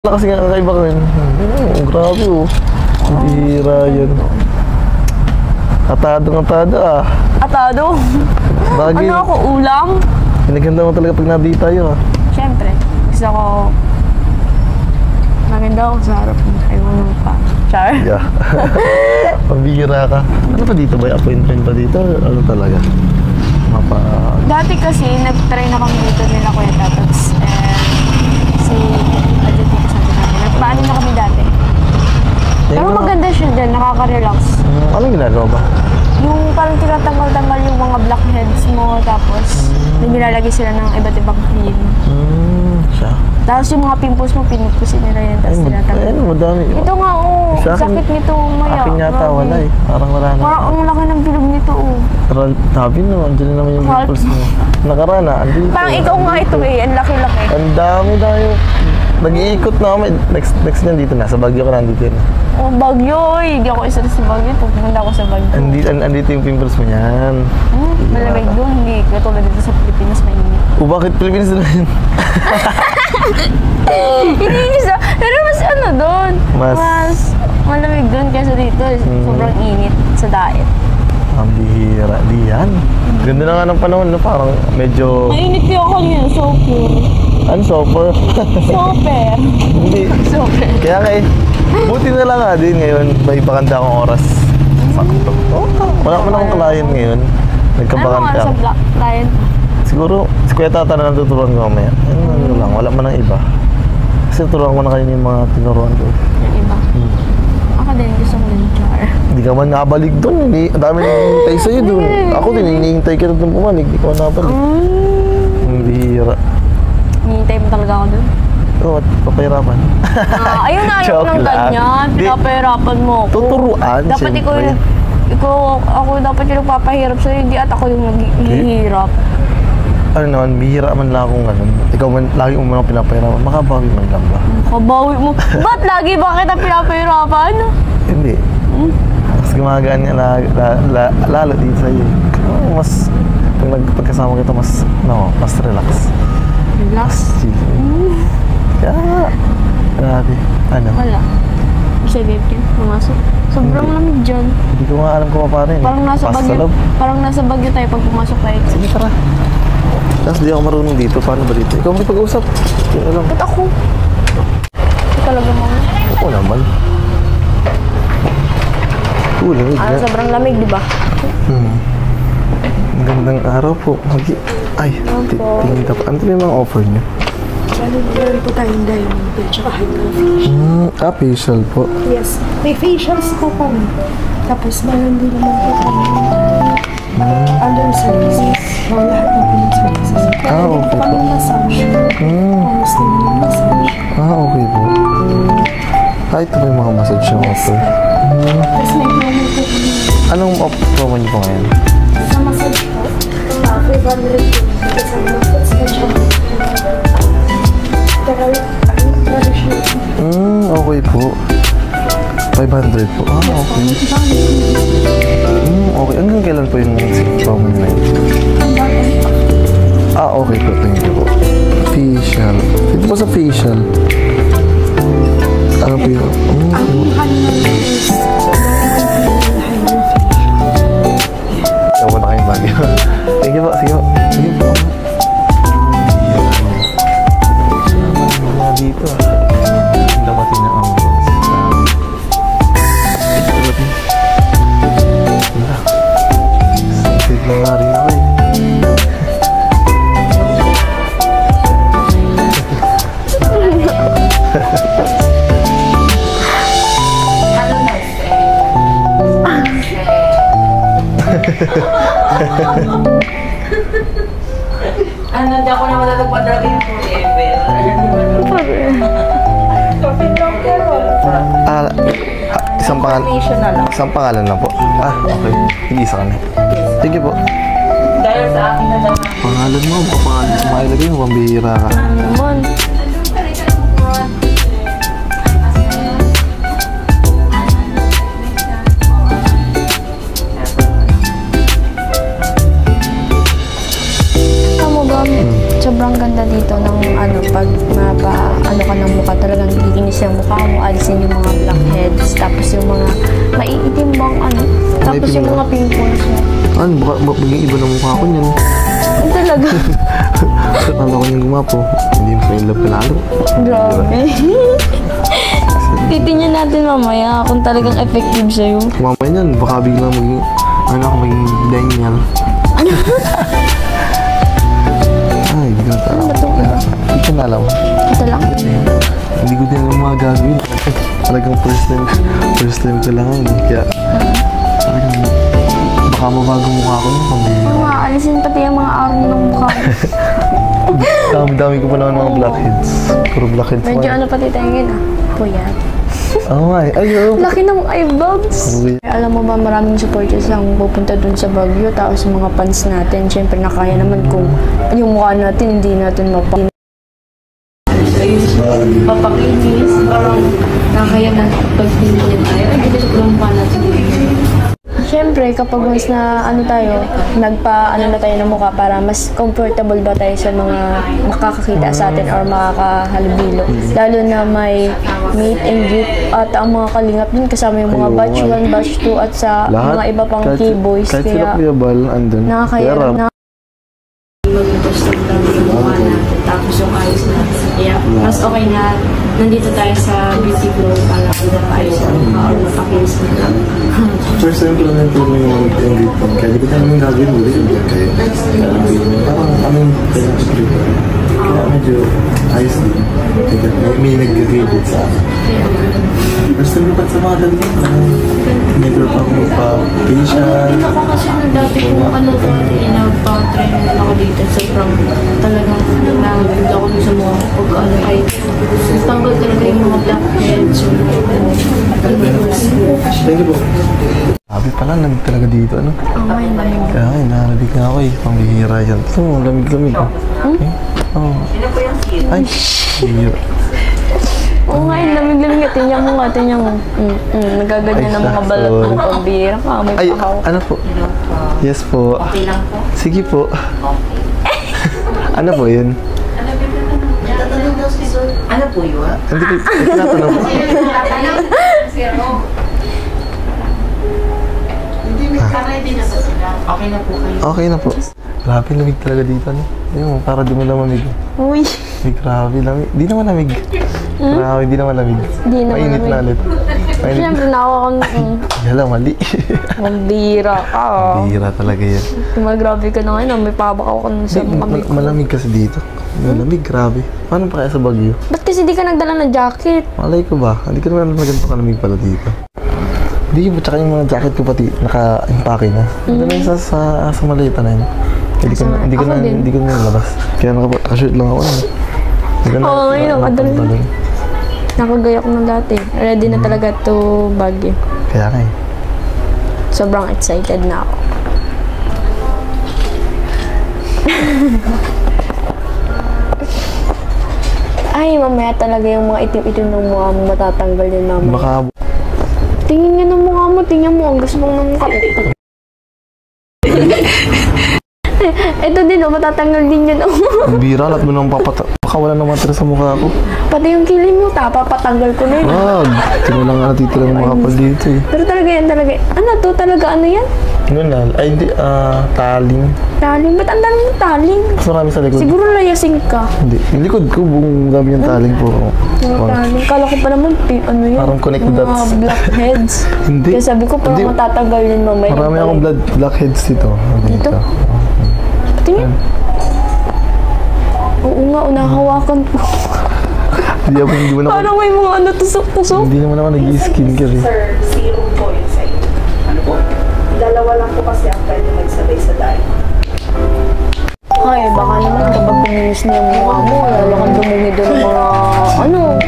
Kasi nga kakaiba ka rin. Grabe oh. Bihira yan. Atado ah. Atado? Bagay. Ano ako, ulam? Pinaganda mo talaga pag nabdi tayo ah. Siyempre. Gusto ko maganda ako sa harap mo. Ayaw mo pa. Char? Yeah. Pambihira ka. Ano pa dito ba? Appointment pa dito? Ano talaga? Dati kasi, nag-try na kami dito nila Kuya Tatots. Si Adjeti ko sabi namin. Nagpaano na kami dati. Pero maganda siya dyan, nakaka-relax. Anong ginagawa ba? Yung parang tinatanggal-tanggal yung mga blackheads mo, tapos nilalagay sila ng iba't ibang cream. Siya. Tapos yung mga pimples mo, pinupusin nila yan, tapos tinatanggal. Ayun, madami. Ito nga, oh. Sakit nito, maya. Akin yata wala eh. Parang wala na. Parang ang laki ng bilog nito, oh. Pero sabi no, andyan naman yung pimples mo. Nakarana, andyan. Parang ikaw nga ito eh, ang laki-laki. Ang dami tayo. Nag-iikot na kami. Next nandito na. Sa Baguio ka nandito yun. Oh, Baguio. Hindi ako isa sa Baguio. Pupunta ako sa Baguio. Andito yung pimples mo yan. Malamig doon. Hindi katulad dito sa Pilipinas, mainit. O bakit Pilipinas na rin? Hindi isa. Pero mas ano doon. Mas malamig doon kaysa dito. Sobrang init sa daet. Ang bihira. Di yan. Ganda na nga ng panahon. No? Parang medyo... Mainit yung ako niya. Super. Ano, super? Super. Hindi. Super. Kaya buti na lang nga din ngayon. May bakanta akong oras. Sakto. Wala ko na akong client ngayon. Nagkabakanta. Ano sa client? Siguro, si Kuya Tata na natuturuan ko mamaya. Ano lang, wala man ng iba. Kasi turuan ko na kayo yung mga tinuruan ko. Yung iba? Ako din, gusto ko din, Char. Hindi ka man nabalik doon. Ang dami nagihintay sa'yo doon. Ako din, hinihintay ka na doon pumanig. Hindi ko nabalik. Ang bihira. Hinihintay mo talaga ako doon? Oo, papahirapan. Ayun na, ayaw ng ganyan. Pinapahirapan mo ako. Tuturuan, dapat siyempre. Ako dapat yung nagpapahirap sa'yo, hindi at ako yung naghihirap. Ano naman, bihira man lang akong ganun. Ikaw man, lagi mo man pinapahirapan. Makabawi man lang ba? Makabawi mo? Ba't lagi ba kita pinapahirapan? Hindi. Mas gumagaan nga lalo dito sa'yo. Mas, pagkasama kita, mas relax. Relax? Chill. Kaya, grabe. Ano? Wala. Sa vape yan, pumasok. Sobrang lamig dyan. Hindi ko nga alam kung paano yun. Parang nasa Baguio tayo pag pumasok tayo. Sige, tara. Tapos di ako marunong dito. Paano ba dito? Ikaw may pag-usap. Hindi alam. Ba't ako? Hindi talaga mo. Oo naman. Lamig na. Sobrang lamig, di ba? Ang gandang araw po. Tingin ka pa. Ano yung mga offer niyo? Meron po tayong diamond at saka hydrofacial. Facial po. Yes. May facials po kami. Tapos meron din naman po kami other services. Lahat ng pinag services. Kaya din po kami massage. Almost din yung massage. Okay po. Ito po yung mga massage yung offer. Tapos may promo po kami. Anong promo niyo po ngayon? Sa massage po, 500 po. Kasi massage na siya. Okay po. 500 po. Okay. Okay. Hanggang kailan po yung promo na yun? Okay po. Thank you po. Facial. Dito po sa facial. Ano po yun? Ang kanina is Ayaw mo na kayong bagyo. Thank you po. Sige po. Sige po. Dito ang dapating na ambulance. Ito dapating. Wala. Excited na nga rin ako eh. Di ako na matatagpad natin forever. Isang pangalan lang po. Okay. Hindi isa ka na. Thank you po. Dahil sa akin na lang. Pangalan mo, pangalan mo. Mailagay mo, pambihira ka. Naman. Sobrang ganda dito ng pag mapa ka ng mukha talagang linis yung mukha mo, alisin yung mga blackheads, tapos yung mga maiitim bang ano, tapos yung mga pimples mo. Ano, baka maging iba ng mukha ko niyan. Ano talaga? Kala ko niyang gumapo. Hindi mo sa love ka lalo. Grabe. Titingnan natin mamaya kung talagang effective sa'yo. Kumamay niyan, baka biglang maging, ano ako, maging Daniel. Ay, hindi ko na alam. Ano ba itong iba? Hindi ko na alam. Ito lang. Hindi ko din alam mga gagawin. Talagang first time ko lang ngayon. Kaya, talagang, baka mabago mukha ko yun. Mga alisin pati yung mga araw ng mukha ko. Dami ko pa naman mga blackheads. Puro blackheads. Medyo ano pati tingin ah. Puyat. Oo nga eh. Ayaw. Laki ng eyebags. Okay. Alam mo ba, maraming supporters ang pupunta dun sa Baguio, tapos mga fans natin, syempre nakaya naman kung yung mukha natin, hindi natin papakinis, parang nakaya na pagpinilin tayo. Ay, dito ko yung mukha natin. Siyempre, kapag once na ano tayo, nagpa-ano na tayo ng mukha para mas comfortable ba tayo sa mga makakakita sa atin or makakahalubilo. Lalo na may meet and greet at ang mga kalingap din kasama yung mga batch 1, batch 2 at sa mga iba pang key-boys. Kahit sila Kuya Bal, andun. Nakakaya na. Mag-gusto lang yung mukha natin, tapos yung ayos natin. Kaya, mas okay na nandito tayo sa beauty glow para pinapayos sa mukha or mapakinis na lang. First time ko lang yung tulong yung greet ko. Kaya di ko tayo naman gagawin ulit. Kaya, parang aming pinag-greet. Kaya medyo ayos din. May nag-greet sa akin. First time ko pa sa mga ganyan. Never pa ako magpa-facial. Hindi ako kasi nung dati kung ano to, nagpa-train naman ako dito. Sobrang talagang nahagod ako dun sa mukha ko pag ano ay tanggal talaga yung mga blackheads, yung mga pimples. Thank you po. Sabi pala, lamig talaga dito, ano? Oo, yun ba yun? Kaya nga, nalabig nga ako eh. Pambihira yan. Ito mo, lamig-lamig. Eh? Oo. Ay, bihira. Oo nga, yun, lamig-lamig. Tingnan mo nga, tingnan mo. Nagaganyan ng mga balat ng pambira ka. May Ay, pahaw. ano po? Yes po. Okay lang po. Sige po. Ano po yun? Ano po yun? Hindi ko tinatanong po. Okay na po kayo. Okay na po. Grabe, lamig talaga dito. Ano? Yung, para di mo lang mamig. Uy, Ay, grabe, lamig. Di naman lamig. Grabe, di naman lamig. di naman Mainit na ulit. Mainit. siyempre nakakang Yala, mali. mambira ka. Bihira talaga yan. Grabe ka na ngayon, may pabakaw ka nun sa Di, kamay ko. malamig kasi dito. Malamig, grabe. Paano pa kaya sa Baguio? Ba't kasi di ka nagdala ng jacket? Malay ko ba? Hindi ko naman alam na ganito kalamig pala dito. Hindi, tsaka yung mga jacket ko pati naka-impake na. Dala yung sa maleta na yun. Hindi ko na nilabas. Kaya naka-shirt lang ako. Oo, ngayon, nakadala. Nakagaya ko na dati. Ready na talaga to Baguio. Kaya nga eh. Sobrang excited na ako. Ay, mamaya talaga yung mga itim-itim ng mukha mo matatanggal yun mamaya. Baka Tingin nga ng mukha mo, tingnan mo, ang gusto mong ng mukha. Ito din, oh, matatanggal din yun. bira, lahat mo nang baka wala nang matira sa mukha ko. Pati yung kilim mo, papatanggal ko na yun. Wag! Ito lang nga natitira ng mga kapal dito eh. Pero talaga yan, talaga. Ano to? Talaga ano yan? Ano na? Ay, hindi, taling. Taling? Ba't ang dami ng taling? Mas marami sa likod. Siguro layasing ka. Hindi. Yung likod ko, buong dami yung taling po. Mga taling. Kala ko pa naman, ano yun? Parang connect mga dots. blackheads. Hindi. Kaya sabi ko, parang Hindi. matatanggal yun mamaya. Marami akong blackheads dito. Dito? Tingin. Oo nga, unahawakan ko. Hindi mo na Parang may mga ano, tusok-tusok. Hindi naman ako nag-skincare eh. Sir, serum po yun sa inyo. Ano po? Dalawa lang po kasi ang pwede magsabay sa diet. Ay, baka naman kapag puminis na yung mukha mo, lalo kang dumumi doon ng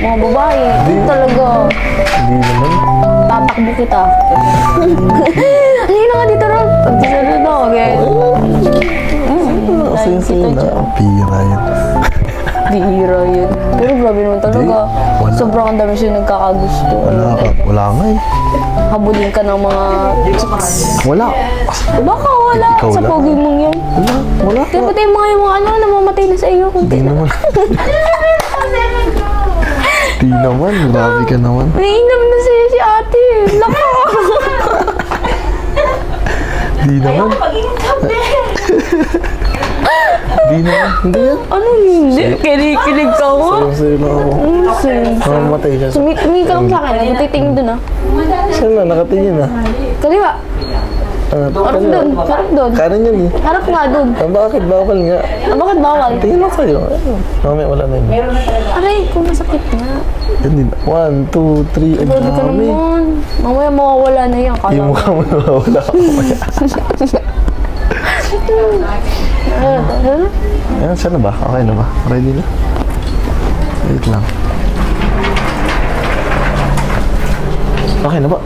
mga babae. Talaga, Hindi naman. tatakbo kita. Halika nga dito ron. Pagkisa dito, okay? Sa'yo na. Ang pira yan. Bihira yun. Pero grabe naman talaga. Wala. Sobrang ang dami siya nagkakagusto. Wala nga eh. Habulin ka ng mga chicks. Wala. Baka wala Ikaw sa lang. pogi mong yan. Wala. Kaya pati yung mga namamatay na sa iyo. Hindi naman. Di naman, grabe ka naman. Naiinom na siya si ate. Lako. Di naman. Pag-ingat ka, be. Di naman. Hindi yan. Ano hindi? Kinikilig ka ko. Sa'yo lang ako. Mamamatay siya. Tumingin ka lang sa akin. Nagtitingin dun ah. Saan na? Nakatingin na. Kaliwa. Harap dun. Harap dun. Kanan yan eh. Harap nga dun. Bakit? Bawal nga. Bakit bawal? Tingin lang sa'yo. Mamaya wala na yun. Aray, kung masakit nga. Yan din. 1, 2, 3. Ang Grabe ka dami. naman. Mamaya mawawala na yan. Kala Yung mo. mukha mo nawawala ka mamaya. Ayan, saan na ba? Okay na ba? Ready na? Wait lang. Okay na ba?